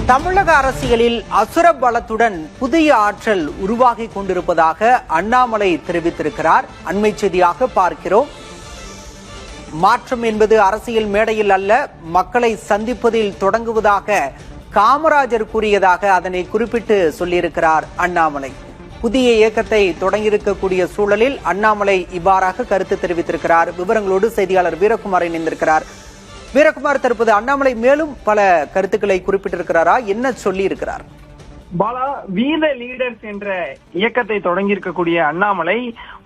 தமிழக அரசியலில் அசுர பலத்துடன் புதிய ஆற்றல் உருவாகிக் கொண்டிருப்பதாக அண்ணாமலை தெரிவித்திருக்கிறார். அண்மை செய்தியாக பார்க்கிறோம். மாற்றம் என்பது அரசியல் மேடையில் அல்ல, மக்களை சந்திப்பதில் தொடங்குவதாக காமராஜர் கூறியதாக அதனை குறிப்பிட்டு சொல்லியிருக்கிறார் அண்ணாமலை. புதிய இயக்கத்தை தொடங்கியிருக்கக்கூடிய சூழலில் அண்ணாமலை இவ்வாறாக கருத்து தெரிவித்திருக்கிறார். விவரங்களோடு செய்தியாளர் வீரகுமார் இணைந்திருக்கிறார். வீரகுமார், தற்போது அண்ணாமலை மேலும் பல கருத்துக்களை குறிப்பிட்டிருக்கிறாரா? என்ன சொல்லி இருக்கிறார்? பாலா, வீத லீடர்ஸ் என்ற இயக்கத்தை தொடங்கியிருக்கக்கூடிய அண்ணாமலை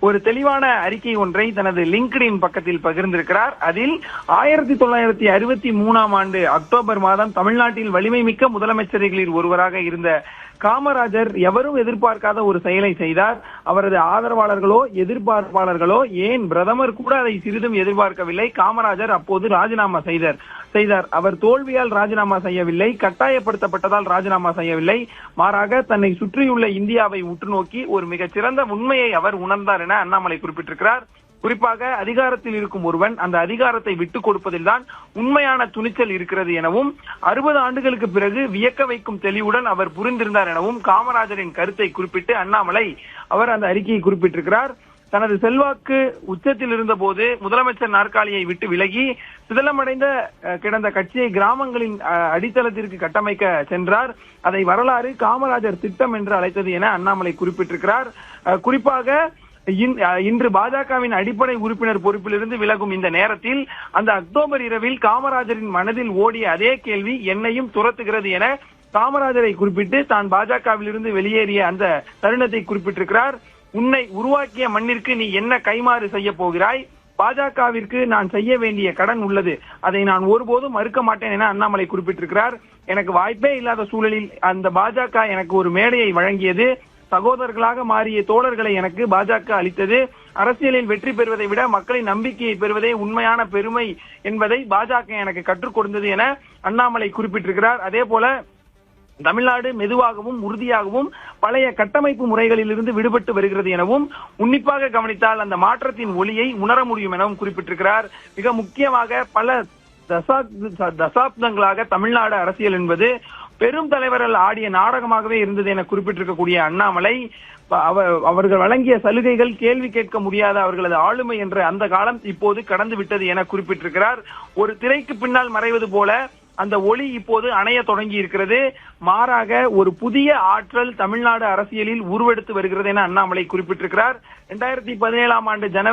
ஒரு தெளிவான அறிக்கை ஒன்றை தனது லிங்க்டின் பக்கத்தில் பகிர்ந்திருக்கிறார். அதில் 1963ஆம் ஆண்டு அக்டோபர் மாதம் தமிழ்நாட்டில் வலிமை மிக்க முதலமைச்சர்களில் ஒருவராக இருந்த காமராஜர் எவரும் எதிர்பார்க்காத ஒரு செயலை செய்தார். அவரது ஆதரவாளர்களோ எதிர்பார்ப்பாளர்களோ ஏன் பிரதமர் கூட அதை சிறிதும் எதிர்பார்க்கவில்லை. காமராஜர் அப்போது ராஜினாமா செய்தார். அவர் தோல்வியால் ராஜினாமா செய்யவில்லை, கட்டாயப்படுத்தப்பட்டதால் ராஜினாமா செய்யவில்லை. மாறாக தன்னை சுற்றியுள்ள இந்தியாவை உற்று நோக்கி ஒரு மிகச்சிறந்த உண்மையை அவர் உணர்ந்தார் என அண்ணாமலை குறிப்பிட்டிருக்கிறார். குறிப்பாக அதிகாரத்தில் இருக்கும் ஒருவன் அந்த அதிகாரத்தை விட்டுக் கொடுப்பதில் தான் உண்மையான துணிச்சல் இருக்கிறது எனவும் 60 ஆண்டுகளுக்கு பிறகு வியக்க வைக்கும் தெளிவுடன் அவர் புரிந்திருந்தார் எனவும் காமராஜரின் கருத்தை குறிப்பிட்டு அண்ணாமலை அவர் அந்த அறிக்கையை குறிப்பிட்டிருக்கிறார். தனது செல்வாக்கு உச்சத்தில் இருந்த போது முதலமைச்சர் நாற்காலியை விட்டு விலகி சிதலமடைந்த கிடந்த கட்சியை கிராமங்களின் அடித்தளத்திற்கு கட்டமைக்க சென்றார். அதை வரலாறு காமராஜர் திட்டம் என்று அழைத்தது என அண்ணாமலை குறிப்பிட்டிருக்கிறார். குறிப்பாக இன்று பாஜகவின் அடிப்படை உறுப்பினர் பொறுப்பிலிருந்து விலகும் இந்த நேரத்தில் அந்த அக்டோபர் இரவில் காமராஜரின் மனதில் ஓடிய அதே கேள்வி என்னையும் துரத்துகிறது என காமராஜரை குறிப்பிட்டு தான் பாஜகவில் இருந்து வெளியேறிய அந்த தருணத்தை குறிப்பிட்டிருக்கிறார். உன்னை உருவாக்கிய மண்ணிற்கு நீ என்ன கைமாறு செய்ய போகிறாய்? பாஜகவிற்கு நான் செய்ய வேண்டிய கடன் உள்ளது, அதை நான் ஒருபோதும் மறுக்க மாட்டேன் என அண்ணாமலை குறிப்பிட்டிருக்கிறார். எனக்கு வாய்ப்பே இல்லாத சூழலில் அந்த பாஜக எனக்கு ஒரு மேடையை வழங்கியது, சகோதரர்களாக மாறிய தோழர்களை எனக்கு பாஜக அளித்தது. அரசியலில் வெற்றி பெறுவதை விட மக்களின் நம்பிக்கையை பெறுவதே உண்மையான பெருமை என்பதை பாஜக எனக்கு கற்றுக் கொடுத்தது என அண்ணாமலை குறிப்பிட்டிருக்கிறார். அதே போல தமிழ்நாடு மெதுவாகவும் உறுதியாகவும் பழைய கட்டமைப்பு முறைகளில் இருந்து விடுபட்டு வருகிறது எனவும் உன்னிப்பாக கவனித்தால் அந்த மாற்றத்தின் ஒளியை உணர முடியும் எனவும் குறிப்பிட்டிருக்கிறார். மிக முக்கியமாக பல தசாப்தங்களாக தமிழ்நாடு அரசியல் என்பது பெரும் தலைவர்கள் ஆடிய நாடகமாகவே இருந்தது என குறிப்பிட்டிருக்கக்கூடிய அண்ணாமலை அவர்கள் வழங்கிய சலுகைகள் கேள்வி கேட்க முடியாத அவர்களது ஆளுமை என்ற அந்த காலம் இப்போது கடந்து விட்டது என குறிப்பிட்டிருக்கிறார். ஒரு திரைக்கு பின்னால் மறைவது போல அந்த ஒளி இப்போது அணைய தொடங்கி இருக்கிறது. மாறாக ஒரு புதிய ஆற்றல் தமிழ்நாடு அரசியலில் உருவெடுத்து வருகிறது என அண்ணாமலை குறிப்பிட்டிருக்கிறார். 2017ஆம் ஆண்டு ஜனவரி